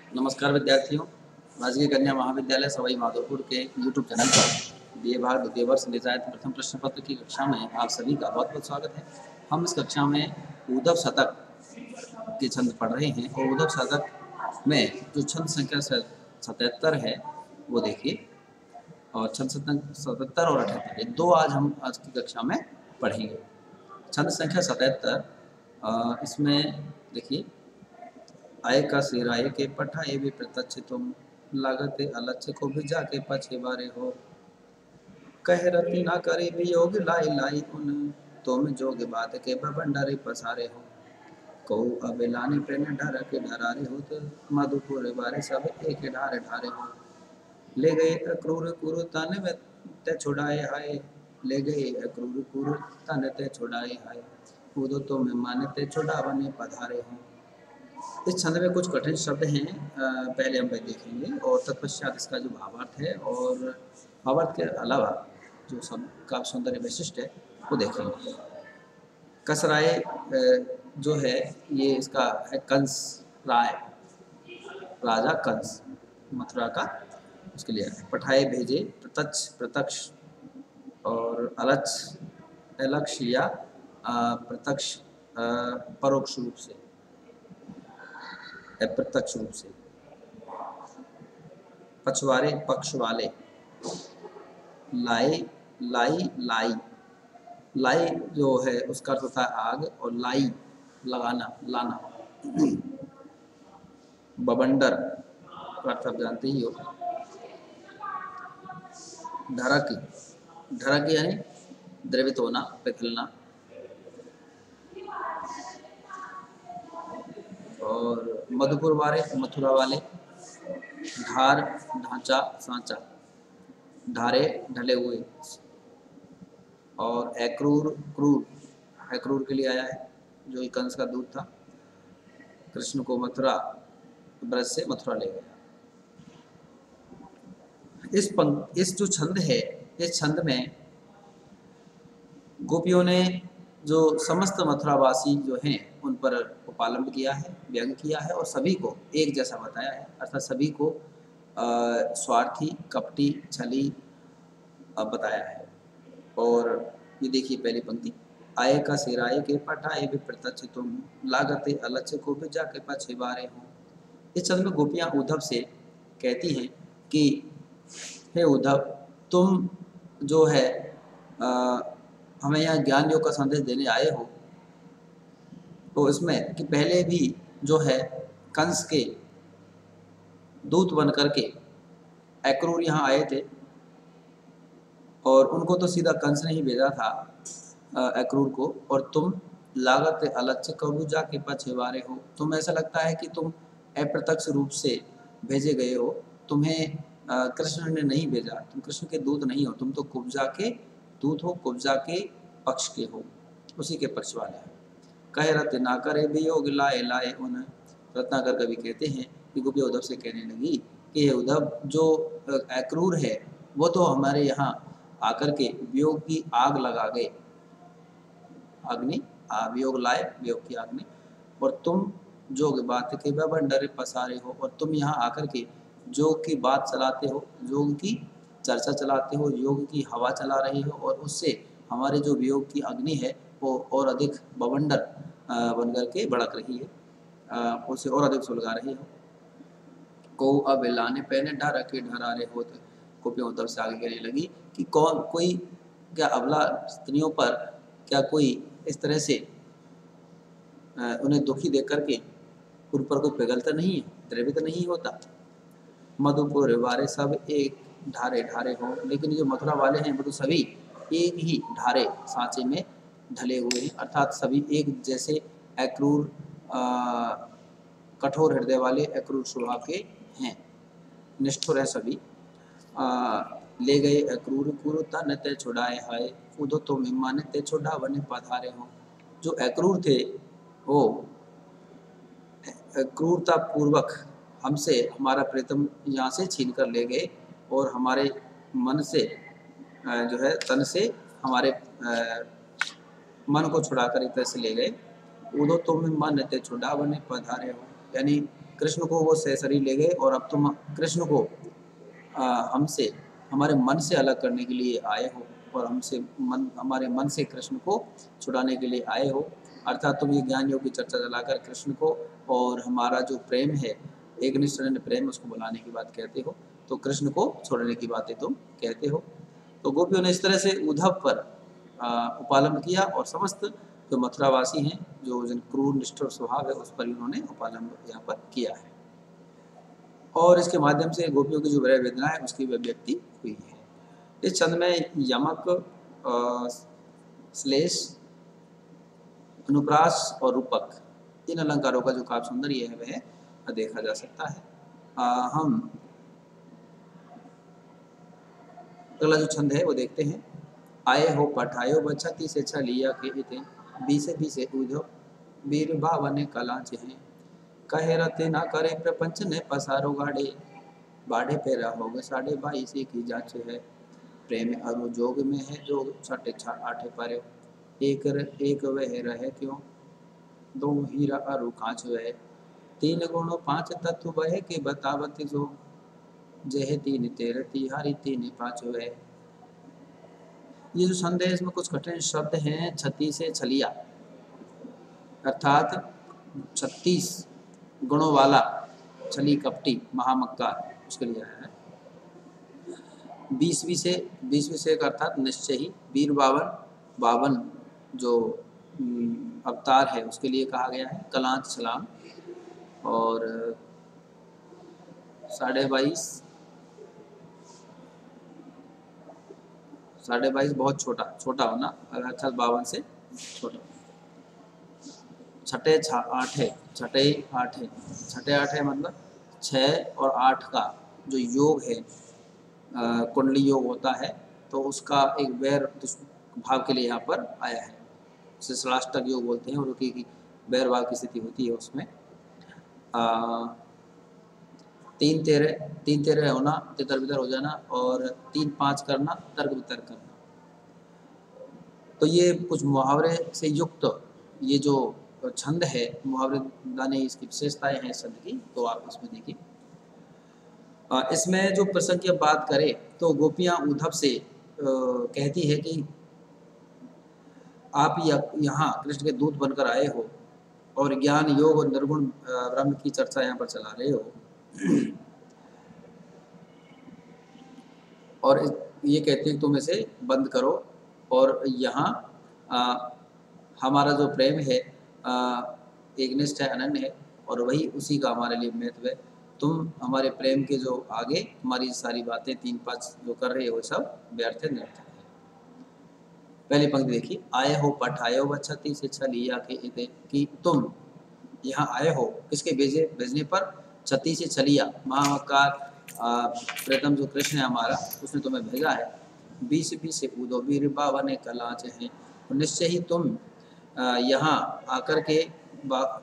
नमस्कार विद्यार्थियों। राजकीय कन्या महाविद्यालय सवाई माधोपुर के यूट्यूब चैनल पर बीए भाग द्वितीय वर्ष निजायत प्रथम प्रश्न पत्र की कक्षा में आप सभी का बहुत बहुत स्वागत है। हम इस कक्षा में उद्धव शतक के छंद पढ़ रहे हैं और उद्धव शतक में जो छंद संख्या 77 है वो देखिए, और छंद 77 और 78 ये दो आज की कक्षा में पढ़ेंगे। छंद संख्या 77 इसमें देखिए, आय का सिर आय के पठाए भी प्रत्यक्ष तुम, लागते अलक्ष्य को भी जाके पछे बारे हो। कह रति ना करे वियोग लाई लाई उन, तुम जोग बात के भंडारे पसारे हो। कहू अबेलानी पे न ढर के ढरारे हो, तो मधुपुर बारे सब एक ढारे ढारे हो। ले गए अक्रूर कुरु तन में ते छुड़ाए हाय, ले गए अक्रूर कुरु तन ते छुड़ाए हाय। उदो तो मैं मानते छुड़ावने पधारे हो। इस छंद में कुछ कठिन शब्द हैं, पहले हम देखेंगे और तत्पश्चात इसका जो भावार्थ है और भावार्थ के अलावा जो सब का सौंदर्य विशिष्ट है वो देखेंगे। कसराय जो है ये इसका है कंस राय, राजा कंस मथुरा का, उसके लिए पठाए भेजे, प्रत्यक्ष प्रत्यक्ष और अलक्ष्य या प्रत्यक्ष परोक्ष रूप से, अप्रत्यक्ष रूप से। पछवारे पक्ष वाले, लाई लाई लाई, लाई जो है उसका अर्थ होता है आग, और लाई लगाना लाना। बवंडर का अर्थ आप जानते ही हो। ढरक, ढरक यानी द्रवित होना, पिघलना। और मधुपुर वाले मथुरा वाले, ढार ढांचा सांचा, ढारे ढले हुए। और अक्रूर क्रूर, अक्रूर के लिए आया है जो कंस का दूत था, कृष्ण को मथुरा ब्रज से मथुरा ले गया। इस जो छंद है, इस छंद में गोपियों ने जो समस्त मथुरावासी जो हैं उन पर उपालंब किया है, व्यंग किया है और सभी को एक जैसा बताया है, अर्थात सभी को स्वार्थी, कपटी, छली बताया है। और ये देखिए पहली पंक्ति, आय का सिराय के पठाए भी प्रत्यक्ष तुम, लागते अलक्ष्य को भी जाके पछे बारे हो। इस छंद में गोपियां उद्धव से कहती हैं कि हे उद्धव, तुम जो है हमें यहाँ ज्ञान योग का संदेश देने आए हो, तो इसमें कि पहले भी जो है कंस के दूत बन करके अक्रूर यहाँ आए थे, और उनको तो सीधा कंस ने ही भेजा था अक्रूर को, और तुम लागत अलक्ष्य कबू जाके पछेवारे हो। तुम ऐसा लगता है कि तुम अप्रत्यक्ष रूप से भेजे गए हो, तुम्हें कृष्ण ने नहीं भेजा, तुम कृष्ण के दूत नहीं हो, तुम तो कुब्जा के दूत हो, कुब्जा के पक्ष के हो, उसी के पक्ष वाले हैं। कह रत ना करे वियोग लाए लाए उन, रत्नाकर कवि कहते हैं कि गोपिया उद्धव से कहने लगी कि ये उद्धव जो अक्रूर है वो तो हमारे यहाँ आकर के वियोग की आग लगा गए, अग्नि वियोग लाए, वियोग की अग्नि, और तुम जोग बात के भंडारे पसारे हो, और तुम यहाँ आकर के योग की बात चलाते हो, योग की चर्चा चलाते हो, योग की हवा चला रहे हो, और उससे हमारे जो वियोग की अग्नि है वो और अधिक बवंडर बन करके भड़क रही है, उसे और अधिक सुलगा रही हो। को अब लाने पहने ढारा के ढरारे होते, गोपियां उद्धव से आगे कहने लगी कि कौन कोई क्या अबला स्त्रियों पर क्या कोई इस तरह से उन्हें दुखी देख करके उन पर कोई पिघलता नहीं है, द्रवित नहीं होता। मधुपुर वाले सब एक ढारे ढारे हो, लेकिन जो मथुरा वाले हैं वो तो सभी एक ही ढारे सांचे में ढले हुए हैं, अर्थात सभी एक जैसे अक्रूर कठोर हृदय वाले अक्रूर स्वभाव के हैं, निष्ठुर है सभी। ले गए अक्रूर कुरु तन ते छुड़ाए हाय, उदो तो मेहमान ते छुड़ावने पधारे हो। जो अक्रूर थे वो क्रूरता पूर्वक हमसे हमारा प्रीतम यहाँ से छीन कर ले गए, और हमारे मन से जो है तन से हमारे मन को छुड़ाकर एक तरह से ले गए। उदो तुम मन ते छुड़ावने पधारे हो, यानी कृष्ण को वो शरीर ले गए और अब तुम कृष्ण को हमसे हमारे मन से अलग करने के लिए आए हो और हमारे मन से कृष्ण को छुड़ाने के लिए आए हो। अर्थात तुम ये ज्ञान योग की चर्चा चलाकर कृष्ण को और हमारा जो प्रेम है, एक निष्ठ प्रेम, उसको बुलाने की बात कहते हो, तो कृष्ण को छोड़ने की बातें तुम कहते हो। तो गोपियों ने इस तरह से उद्धव पर उपालंब किया और समस्त जो मथुरावासी हैं, जो जिन क्रूर निष्ठुर स्वभाव है, उस पर उन्होंने उपालंब यहाँ पर किया है और इसके माध्यम से गोपियों की जो विरह वेदना है उसकी अभिव्यक्ति हुई है। इस छंद में यमक, श्लेष, अनुप्रास और रूपक, इन अलंकारों का जो काव्य सौंदर्य है वह देखा जा सकता है। हम अगला जो छंद है वो देखते हैं। आए हो पठायो बछती से छलिया के इते, बीसे बीसे उधो वीर भावने कला चहे, कहे रते ना करे प्रपंच ने पसारो गाड़े, बाढ़े पे रहोगे 22.5 की जांच है, प्रेम अरु जोग में है जोग 6.8 पर, एक वह रहे क्यों, 2 हीरा अरु कांच वह, 3 गुण 5 तत्व वह के बतावत जो, जह 3 तेरह तिहारी 3 5 वह। ये जो छंद है इसमें कुछ कठिन शब्द हैं। छती से छलिया अर्थात 36 गुणों वाला, छली कपटी महामक्कार, उसके लिए आया है। 20वीं से का अर्थात निश्चय ही, वीर 52 जो अवतार है उसके लिए कहा गया है। कलांच सलाम और 22.5 बहुत छोटा होना, अर्थात 52 से छोटा। छठे आठे मतलब 6 और 8 का जो योग है, कुंडली योग होता है, तो उसका एक वैर भाव के लिए यहाँ पर आया है, उसे षडाष्टक योग बोलते हैं और की वैर भाव की स्थिति होती है उसमें। 3 तेरह होना, तितर बितर हो जाना, और 3 5 करना, तर्क वितर्क करना। तो ये कुछ मुहावरे से युक्त ये जो छंद है, मुहावरे दाने इसकी विशेषताएं हैं छंद की, तो आप इसमें देखिए। इसमें जो प्रसंग की बात करें तो गोपियां उद्धव से कहती है कि आप यहाँ कृष्ण के दूत बनकर आए हो और ज्ञान योग और निर्गुण ब्रह्म की चर्चा यहाँ पर चला रहे हो, और ये कहते हैं तुम इसे बंद करो और यहाँ हमारा जो प्रेम है एकनिष्ठ है, अनन्य है, और वही उसी का हमारे लिए महत्व है। तुम हमारे प्रेम के जो आगे हमारी सारी बातें 3 5 जो कर रहे हो सब व्यर्थ है, निरर्थक है। पहली पंक्ति देखिए। आए हो पठायो बछती से छलिया के इते, कि तुम यहाँ आए हो किसके भेजने पर, छती से छलिया महामक्कार प्रथम जो कृष्ण है हमारा, उसने तुम्हें भेजा है। 20 से कूदो वीर बावन कलाच है, निश्चय ही तुम यहाँ आकर के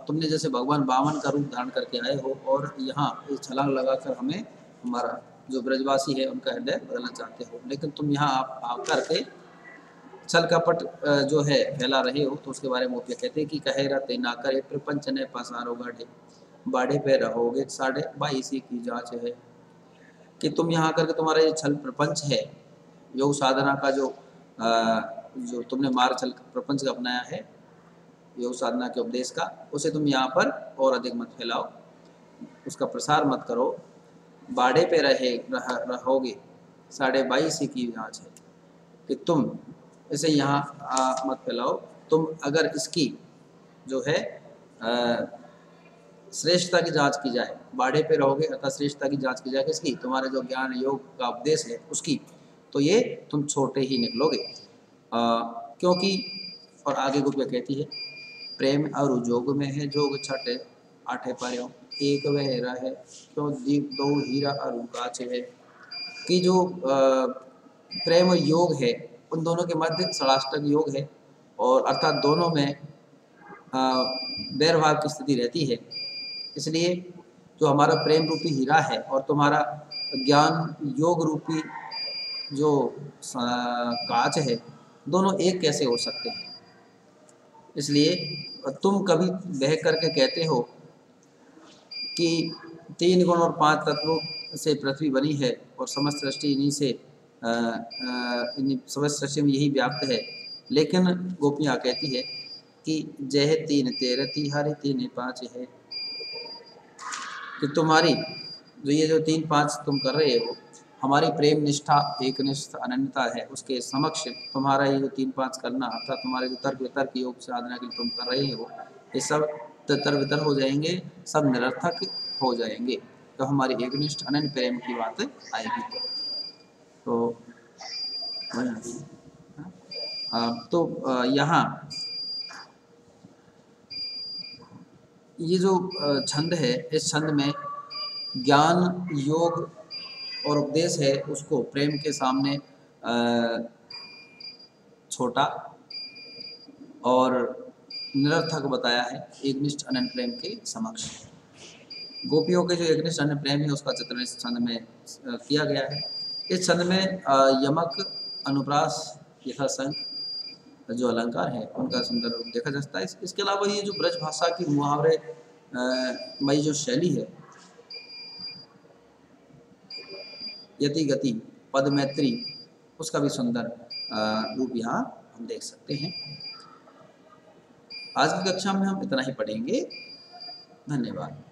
तुमने जैसे भगवान 52 का रूप धारण करके आए हो और यहाँ इस छलांग लगाकर हमें, हमारा जो ब्रजवासी है उनका हृदय बदलना चाहते हो, लेकिन तुम यहाँ आप आकर के छल कपट जो है फैला रहे हो। तो उसके बारे में वो कहते हैं कि कहे रहते ना करे प्रपंच ने पसारो गाढ़े, बाढ़े पे रहोगे 22.5 की जांच है, कि तुम यहाँ आकर के तुम्हारा ये छल प्रपंच है, योग साधना का जो तुमने मार्ग छल प्रपंच का अपनाया है, योग साधना के उपदेश का, उसे तुम यहाँ पर और अधिक मत फैलाओ, उसका प्रसार मत करो। बाढ़े पे रहोगे 22.5 की जांच है, कि तुम इसे यहाँ मत फैलाओ। तुम अगर इसकी जो है श्रेष्ठता की जांच की जाए, बाढ़े पे रहोगे अर्थात श्रेष्ठता की जांच की जाए किसकी, तुम्हारे जो ज्ञान योग का उपदेश है उसकी, तो ये तुम छोटे ही निकलोगे। क्योंकि और आगे गोपियाँ कहती है, प्रेम और जोग में है जोग 6-8 पर्यों, एक वह रहे क्यों 2 हीरा और काच है, कि जो प्रेम और योग है उन दोनों के मध्य षडाष्टक योग है, और अर्थात दोनों में वैर भाव की स्थिति रहती है। इसलिए जो हमारा प्रेम रूपी हीरा है और तुम्हारा ज्ञान योग रूपी जो कांच है, दोनों एक कैसे हो सकते हैं। इसलिए तुम कभी बह करके कहते हो कि 3 गुण और 5 तत्वों से पृथ्वी बनी है और समस्त सृष्टि इन्हीं से समस्त सृष्टि में यही व्याप्त है। लेकिन गोपियाँ कहती है कि जय 3 तेरह तिहारी 3 5 है, कि तुम्हारी जो 3 5 तुम कर रहे हो, हमारी प्रेम निष्ठा एक निष्ठ अनन्यता है, उसके समक्ष तुम्हारा ये जो 3 5 करना अर्थात तुम्हारे जो तर्क वितर्क योग साधना के लिए तुम कर रहे हो, ये सब तर वितर हो जाएंगे, सब निरर्थक हो जाएंगे। तो हमारी एकनिष्ठ अनन्य प्रेम की बात आएगी। तो यहाँ ये जो छंद है, इस छंद में ज्ञान योग और उपदेश है, उसको प्रेम के सामने छोटा और निरर्थक बताया है एकनिष्ठ अनन्य प्रेम के समक्ष। गोपियों के जो एकनिष्ठ अनन्य प्रेम है उसका चित्रण इस छंद में किया गया है। इस छंद में यमक, अनुप्रास, यथाशंख जो अलंकार है उनका सुंदर रूप देखा जा सकता है। इसके अलावा ये जो ब्रज भाषा की मुहावरे मई जो शैली है, यति गति पद मैत्री, उसका भी सुंदर रूप यहाँ हम देख सकते हैं। आज की कक्षा में हम इतना ही पढ़ेंगे। धन्यवाद।